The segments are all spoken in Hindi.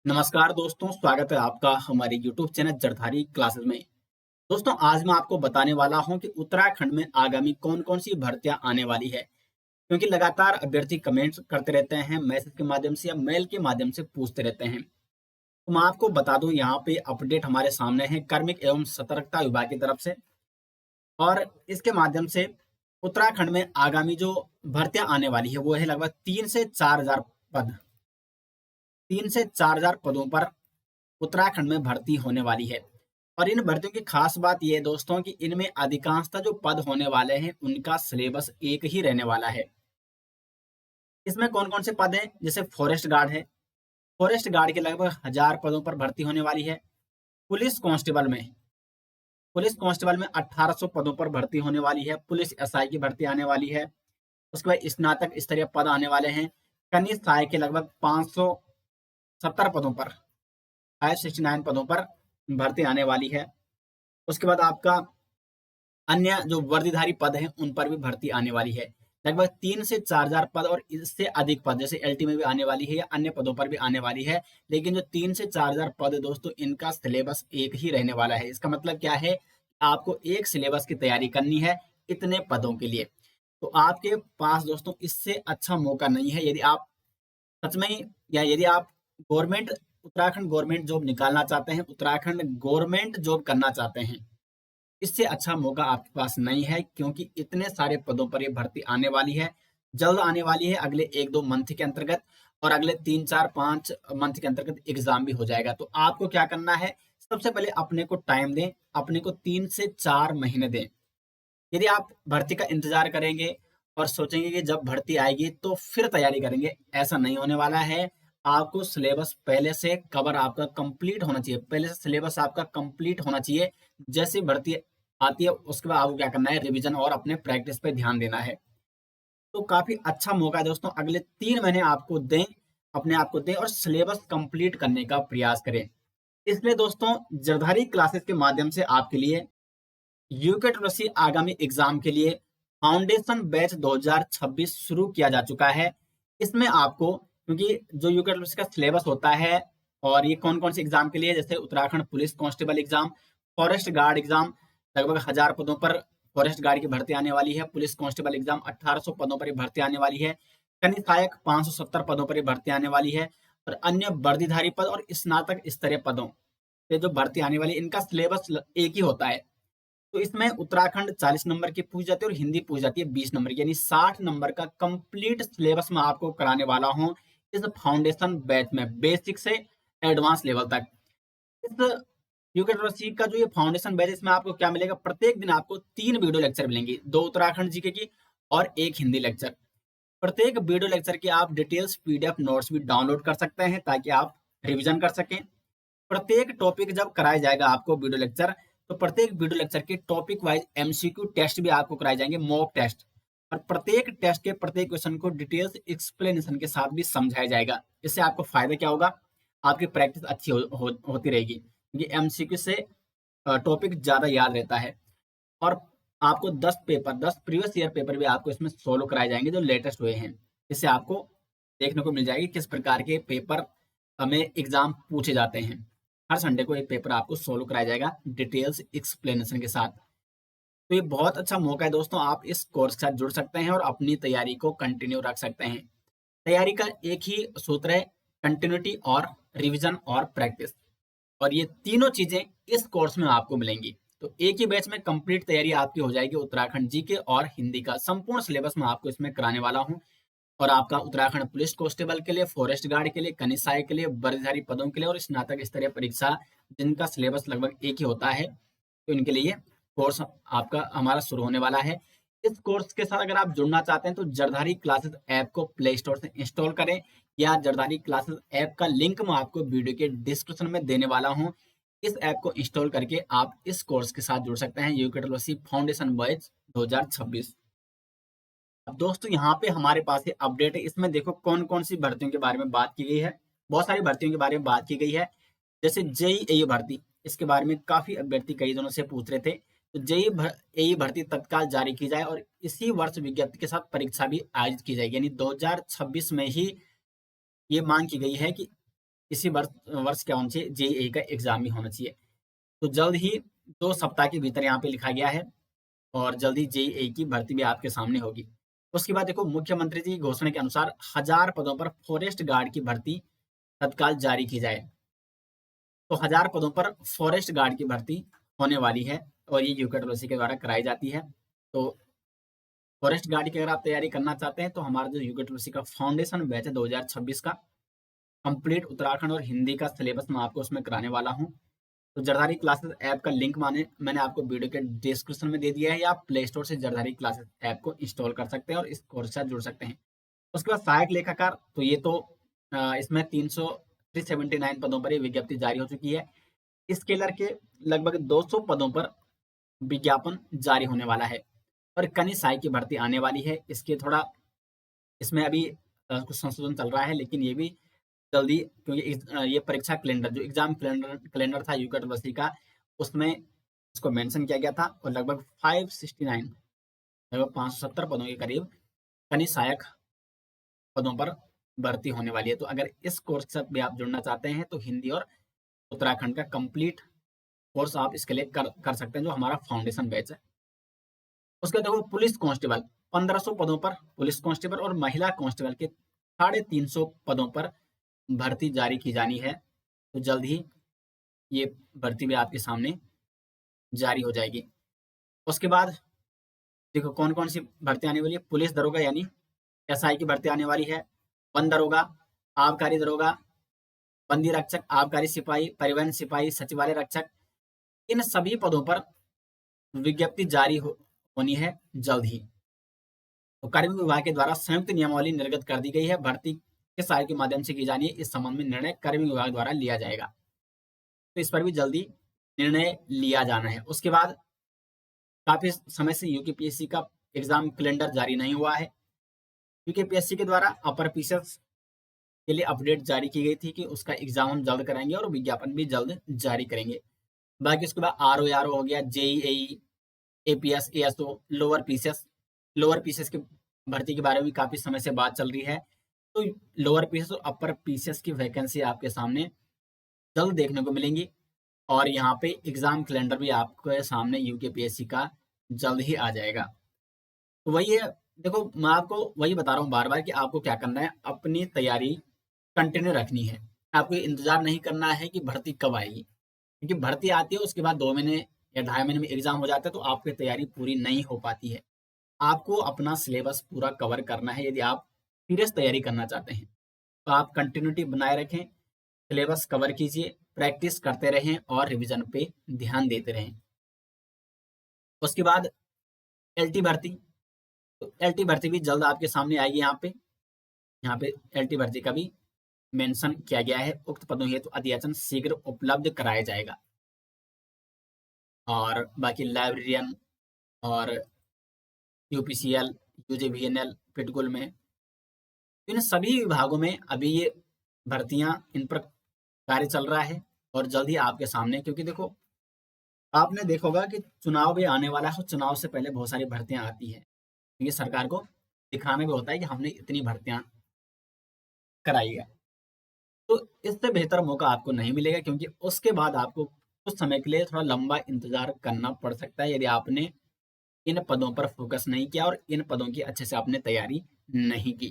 नमस्कार दोस्तों, स्वागत है आपका हमारे YouTube चैनल जरधारी क्लासेस में। दोस्तों, आज मैं आपको बताने वाला हूं कि उत्तराखंड में आगामी कौन-कौन सी भर्तियां आने वाली है। क्योंकि लगातार अभ्यर्थी कमेंट्स करते रहते हैं, मैसेज के माध्यम से या मेल के माध्यम से पूछते रहते हैं। तो मैं आपको बता दूं, यहाँ पे अपडेट हमारे सामने है कार्मिक एवं सतर्कता विभाग की तरफ से। और इसके माध्यम से उत्तराखंड में आगामी जो भर्तियां आने वाली है वो है लगभग 3 से 4 हजार पद। 3 से 4 हजार पदों पर उत्तराखंड में भर्ती होने वाली है। और इन भर्तियों की खास बात यह है दोस्तों कि इनमें अधिकांशतः जो पद होने वाले हैं उनका सिलेबस एक ही रहने वाला है। इसमें कौन कौन से पद हैं? जैसे फॉरेस्ट गार्ड है। फॉरेस्ट गार्ड के लगभग 1000 पदों पर भर्ती होने वाली है। पुलिस कांस्टेबल में 1800 पदों पर भर्ती होने वाली है। पुलिस एसआई की भर्ती आने वाली है। उसके बाद स्नातक स्तरीय पद आने वाले हैं। कनिष्ठ सहायक के लगभग 570 पदों पर 569 पदों पर भर्ती आने वाली है। उसके बाद आपका अन्य जो वर्दीधारी पद हैं उन पर भी भर्ती आने वाली है। लगभग 3 से 4 हजार पद और इससे अधिक पद जैसे एलटी में भी आने वाली है या अन्य पदों पर भी आने वाली है। लेकिन जो 3 से 4 हजार पद है दोस्तों, इनका सिलेबस एक ही रहने वाला है। इसका मतलब क्या है? आपको एक सिलेबस की तैयारी करनी है इतने पदों के लिए। तो आपके पास दोस्तों इससे अच्छा मौका नहीं है। यदि आप सच में या यदि आप गवर्नमेंट उत्तराखंड गवर्नमेंट जॉब निकालना चाहते हैं, उत्तराखंड गवर्नमेंट जॉब करना चाहते हैं, इससे अच्छा मौका आपके पास नहीं है। क्योंकि इतने सारे पदों पर ये भर्ती आने वाली है, जल्द आने वाली है, अगले 1-2 मंथ के अंतर्गत। और अगले 3-4-5 मंथ के अंतर्गत एग्जाम भी हो जाएगा। तो आपको क्या करना है? सबसे पहले अपने को टाइम दें, अपने को 3 से 4 महीने दें। यदि आप भर्ती का इंतजार करेंगे और सोचेंगे कि जब भर्ती आएगी तो फिर तैयारी करेंगे, ऐसा नहीं होने वाला है। आपको सिलेबस पहले से कवर आपका कंप्लीट होना चाहिए, पहले से सिलेबस आपका कंप्लीट होना चाहिए। जैसे भर्ती आती है उसके बाद आपको क्या करना है? रिवीजन और अपने प्रैक्टिस पे ध्यान देना है। तो काफी अच्छा मौका है दोस्तों, अगले 3 महीने आपको दें, अपने आप को दें और सिलेबस कंप्लीट करने का प्रयास करें। इसलिए दोस्तों, जरधारी क्लासेस के माध्यम से आपके लिए यूकेटीसी आगामी एग्जाम के लिए फाउंडेशन बैच 2026 शुरू किया जा चुका है। इसमें आपको, क्योंकि जो यूकेटीसी का सिलेबस होता है और ये कौन कौन से एग्जाम के लिए, जैसे Uttarakhand police constable exam, forest guard exam, लगभग 1000 पदों पर फॉरेस्ट गार्ड की भर्ती आने वाली है। पुलिस कांस्टेबल एग्जाम 1800 पदों पर भर्ती आने वाली है। कनिष्ठ सहायक 570 पदों पर भर्ती आने वाली है। और अन्य वर्दीधारी पद और स्नातक स्तरीय पदों पे जो भर्ती आने वाली है, इनका सिलेबस एक ही होता है। तो इसमें उत्तराखंड 40 नंबर की पूछ जाती है और हिंदी पूछ जाती है 20 नंबर की, यानी 60 नंबर का कंप्लीट सिलेबस मैं आपको कराने वाला हूं इस फाउंडेशन बैच में, बेसिक से एडवांस लेवल तक। इस यूकेटीसी का जो ये फाउंडेशन बैच, इसमें आपको क्या मिलेगा? प्रत्येक दिन आपको 3 वीडियो लेक्चर मिलेंगे, 2 उत्तराखंड जीके की और 1 हिंदी लेक्चर। प्रत्येक वीडियो लेक्चर के आप डिटेल्स पीडीएफ नोट्स भी डाउनलोड कर सकते हैं ताकि आप रिविजन कर सकें। प्रत्येक टॉपिक जब कराया जाएगा आपको वीडियो लेक्चर, तो प्रत्येक वीडियो लेक्चर के टॉपिक वाइज एमसीक्यू टेस्ट भी आपको कराए जाएंगे, मॉक टेस्ट। और प्रत्येक टेस्ट के प्रत्येक क्वेश्चन को डिटेल्स एक्सप्लेनेशन के साथ भी समझाया जाएगा। इससे आपको फायदा क्या होगा? आपकी प्रैक्टिस अच्छी होती रहेगी, क्योंकि एमसीक्यू से टॉपिक ज्यादा याद रहता है। और आपको 10 प्रीवियस ईयर पेपर भी आपको इसमें सोल्व कराए जाएंगे जो लेटेस्ट हुए हैं। इससे आपको देखने को मिल जाएगी किस प्रकार के पेपर हमें एग्जाम पूछे जाते हैं। हर संडे को एक पेपर आपको सोल्व कराया जाएगा डिटेल्स एक्सप्लेनेशन के साथ। तो ये बहुत अच्छा मौका है दोस्तों, आप इस कोर्स के साथ जुड़ सकते हैं और अपनी तैयारी को कंटिन्यू रख सकते हैं। तैयारी का एक ही सूत्र है, कंटिन्यूटी और रिविजन और प्रैक्टिस। और ये तीनों चीजें इस कोर्स में आपको मिलेंगी। तो एक ही बैच में कंप्लीट तैयारी आपकी हो जाएगी। उत्तराखंड जीके और हिंदी का संपूर्ण सिलेबस मैं आपको इसमें कराने वाला हूँ। और आपका उत्तराखंड पुलिस कांस्टेबल के लिए, फॉरेस्ट गार्ड के लिए, कनिष्ठ सहायक के लिए, वर्दीधारी पदों के लिए और स्नातक स्तरीय परीक्षा जिनका सिलेबस लगभग एक ही होता है, तो इनके लिए कोर्स आपका हमारा शुरू होने वाला है। इस कोर्स के साथ अगर आप जुड़ना चाहते हैं तो जरधारी क्लासेस ऐप को प्ले स्टोर से इंस्टॉल करें, या जरधारी क्लासेस ऐप का लिंक मैं आपको वीडियो के डिस्क्रिप्शन में देने वाला हूँ। इस ऐप को इंस्टॉल करके आप इस कोर्स के साथ जुड़ सकते हैं, यूकेटीसी फाउंडेशन बैच 2026। अब दोस्तों, यहाँ पे हमारे पास ये अपडेट है, इसमें देखो कौन कौन सी भर्तियों के बारे में बात की गई है। बहुत सारी भर्तियों के बारे में बात की गई है। जैसे जेईई भर्ती, इसके बारे में काफी अभ्यर्थी कई दिनों से पूछ रहे थे। तो जेईई भर्ती तत्काल जारी की जाए और इसी वर्ष विज्ञप्ति के साथ परीक्षा भी आयोजित की जाएगी, यानी 2026 में ही ये मांग की गई है कि इसी वर्ष क्या होना चाहिए, जेईई का एग्जाम भी होना चाहिए। तो जल्द ही 2 सप्ताह के भीतर यहाँ पे लिखा गया है, और जल्दी जेईई की भर्ती भी आपके सामने होगी। उसके बाद देखो, मुख्यमंत्री जी की घोषणा के अनुसार 1000 पदों पर फॉरेस्ट गार्ड की भर्ती तत्काल जारी की जाए। तो 1000 पदों पर फॉरेस्ट गार्ड की भर्ती होने वाली है, और ये यूकेडब्ल्यूसी के द्वारा कराई जाती है। तो फॉरेस्ट गार्ड की अगर आप तैयारी करना चाहते हैं, तो हमारा जो यूकेडब्ल्यूसी का फाउंडेशन बैच है 2026 का, कंप्लीट उत्तराखंड और हिंदी का सिलेबस मैं आपको उसमें कराने वाला हूँ। तो जरदारी क्लासेस ऐप का लिंक मैंने आपको वीडियो के डिस्क्रिप्शन में दे दिया है, या आप प्ले स्टोर से जरदारी क्लासेस ऐप को इंस्टॉल कर सकते हैं और इस कोर्स से जुड़ सकते हैं। उसके बाद सहायक लेखाकार, तो ये तो इसमें 379 पदों पर ये विज्ञप्ति जारी हो चुकी है। स्केलर के लगभग 200 पदों पर विज्ञापन जारी होने वाला है, और कनिष्ठ सहायक की भर्ती आने वाली है। इसके थोड़ा इसमें अभी कुछ संशोधन चल रहा है, लेकिन ये भी जल्दी, क्योंकि ये परीक्षा कैलेंडर, जो एग्जाम कैलेंडर था यूकेडब्ल्यूसी का, उसमें इसको मेंशन किया गया था, और लगभग 569 लगभग 570 पदों के करीब कनिष्ठ सहायक पदों पर भर्ती होने वाली है। तो अगर इस कोर्स के साथ भी आप जुड़ना चाहते हैं, तो हिंदी और उत्तराखंड का कंप्लीट कोर्स आप इसके लिए कर सकते हैं, जो हमारा फाउंडेशन बैच है। उसके बाद देखो, पुलिस कांस्टेबल 1500 पदों पर पुलिस कांस्टेबल, और महिला कांस्टेबल के 350 पदों पर भर्ती जारी की जानी है। तो जल्द ही ये भर्ती भी आपके सामने जारी हो जाएगी। उसके बाद देखो, कौन कौन सी भर्ती आने वाली है। पुलिस दरोगा यानी एसआई की भर्ती आने वाली है। वन दरोगा, आबकारी दरोगा, बंदी रक्षक, आबकारी सिपाही, परिवहन सिपाही, सचिवालय रक्षक, इन सभी पदों पर विज्ञप्ति जारी होनी है जल्द ही। तो कार्मिक विभाग के द्वारा संयुक्त नियमावली निर्गत कर दी गई है। भर्ती किस आय के माध्यम से की जानी है, इस संबंध में निर्णय कार्मिक विभाग द्वारा लिया जाएगा। तो इस पर भी जल्दी निर्णय लिया जाना है। उसके बाद काफी समय से यूकेपीएससी का एग्जाम कैलेंडर जारी नहीं हुआ है। यूकेपीएससी के द्वारा अपर पीसीएस के लिए अपडेट जारी की गई थी कि उसका एग्जाम हम जल्द कराएंगे, और विज्ञापन भी जल्द जारी करेंगे। बाकी उसके बाद आरओ हो गया, JEE, APS, ASO, lower PCS की भर्ती के बारे में काफी समय से बात चल रही है। तो लोअर पीसीएस और अपर पीसीएस की वैकेंसी आपके सामने जल्द देखने को मिलेंगी, और यहाँ पे एग्जाम कैलेंडर भी आपके सामने यूकेपीएससी का जल्द ही आ जाएगा। तो वही है, देखो मैं आपको वही बता रहा हूँ बार बार कि आपको क्या करना है, अपनी तैयारी कंटिन्यू रखनी है। आपको इंतजार नहीं करना है कि भर्ती कब आएगी, क्योंकि भर्ती आती है उसके बाद 2 महीने या 2.5 महीने में एग्जाम हो जाता है, तो आपकी तैयारी पूरी नहीं हो पाती है। आपको अपना सिलेबस पूरा कवर करना है। यदि आप सीरियस तैयारी करना चाहते हैं, तो आप कंटिन्यूटी बनाए रखें, सिलेबस कवर कीजिए, प्रैक्टिस करते रहें, और रिवीजन पे ध्यान देते रहें। उसके बाद एलटी भर्ती, तो एलटी भर्ती भी जल्द आपके सामने आएगी। यहाँ पे एलटी भर्ती का भी मेंशन किया गया है। उक्त पदों हेतु अध्याचन शीघ्र उपलब्ध कराया जाएगा। और बाकी लाइब्रेरियन और यूपीसीएल, यूजेवीएनएल, पिटकुल में, इन सभी विभागों में अभी ये भर्तियां, इन पर कार्य चल रहा है, और जल्द ही आपके सामने। क्योंकि देखो, आपने देखा होगा कि चुनाव भी आने वाला है, और चुनाव से पहले बहुत सारी भर्तियां आती है, क्योंकि सरकार को दिखाना भी होता है कि हमने इतनी भर्तियां कराई है। तो इससे बेहतर मौका आपको नहीं मिलेगा, क्योंकि उसके बाद आपको कुछ समय के लिए थोड़ा लंबा इंतजार करना पड़ सकता है, यदि आपने इन पदों पर फोकस नहीं किया और इन पदों की अच्छे से आपने तैयारी नहीं की।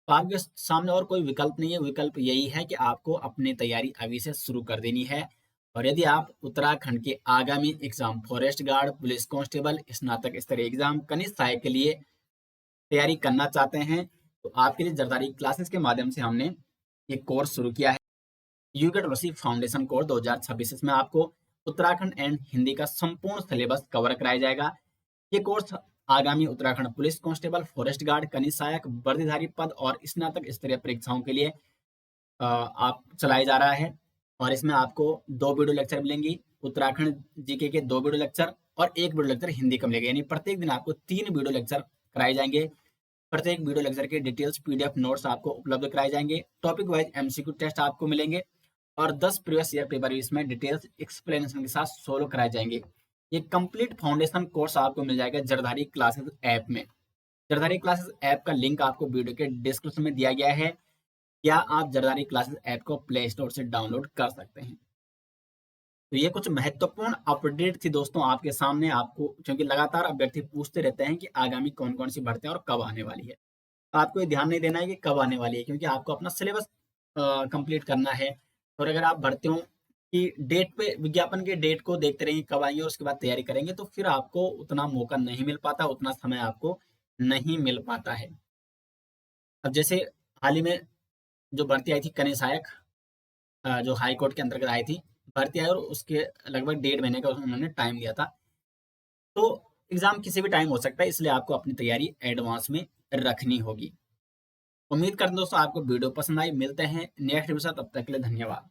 तो आपके सामने और कोई विकल्प नहीं है। विकल्प यही है कि आपको अपनी तैयारी अभी से शुरू कर देनी है। और यदि आप उत्तराखंड के आगामी exam forest guard, police constable, स्नातक स्तरीय एग्जाम, कनिष्ठ सहायक के लिए तैयारी करना चाहते हैं, तो आपके लिए जरदारी क्लासेस के माध्यम से हमने एक कोर्स शुरू किया है, यूकेडब्ल्यूसी फाउंडेशन कोर्स 2026। इसमें आपको उत्तराखंड एंड हिंदी का संपूर्ण सिलेबस कवर कराया जाएगा। ये कोर्स आगामी Uttarakhand police constable, forest guard, कनिष्ठ सहायक, वर्दीधारी पद और स्नातक स्तरीय परीक्षाओं के लिए आप चलाया जा रहा है। और इसमें आपको 2 वीडियो लेक्चर मिलेंगी, उत्तराखंड जीके के 2 वीडियो लेक्चर, और 1 वीडियो लेक्चर हिंदी का मिलेगा। यानी प्रत्येक दिन आपको 3 वीडियो लेक्चर कराए जाएंगे। प्रत्येक वीडियो लेक्चर के डिटेल्स पीडीएफ नोट्स आपको उपलब्ध कराए जाएंगे। टॉपिक वाइज एमसीक्यू टेस्ट आपको मिलेंगे, और 10 प्रीवियस ईयर पेपर भी इसमें डिटेल्स एक्सप्लेनेशन के साथ सोल्व कराए जाएंगे। ये कंप्लीट फाउंडेशन कोर्स आपको मिल जाएगा जरदारी क्लासेस ऐप में। जरदारी क्लासेस ऐप का लिंक आपको वीडियो के डिस्क्रिप्शन में दिया गया है। या आप जरदारी क्लासेस ऐप को प्ले स्टोर से डाउनलोड कर सकते हैं। तो ये कुछ महत्वपूर्ण अपडेट थी दोस्तों आपके सामने, आपको क्योंकि लगातार अभ्यर्थी पूछते रहते हैं कि आगामी कौन-कौन सी भर्तियाँ और कब आने वाली है। तो आपको ये ध्यान नहीं देना है कि कब आने वाली है, क्योंकि आपको अपना सिलेबस कंप्लीट करना है। और अगर आप भर्तियों की डेट पे, विज्ञापन के डेट को देखते रहेंगे कब आएँगे और उसके बाद तैयारी करेंगे, तो फिर आपको उतना मौका नहीं मिल पाता, उतना समय आपको नहीं मिल पाता है। अब जैसे हाल ही में जो भर्ती आई थी कनीय सहायक, जो हाई कोर्ट के अंतर्गत आई थी, भर्ती आई और उसके लगभग 1.5 महीने का उन्होंने टाइम दिया था। तो एग्ज़ाम किसी भी टाइम हो सकता है, इसलिए आपको अपनी तैयारी एडवांस में रखनी होगी। उम्मीद करता हूँ दोस्तों आपको वीडियो पसंद आई। मिलते हैं नेक्स्ट वीडियो के साथ, तब तक के लिए धन्यवाद।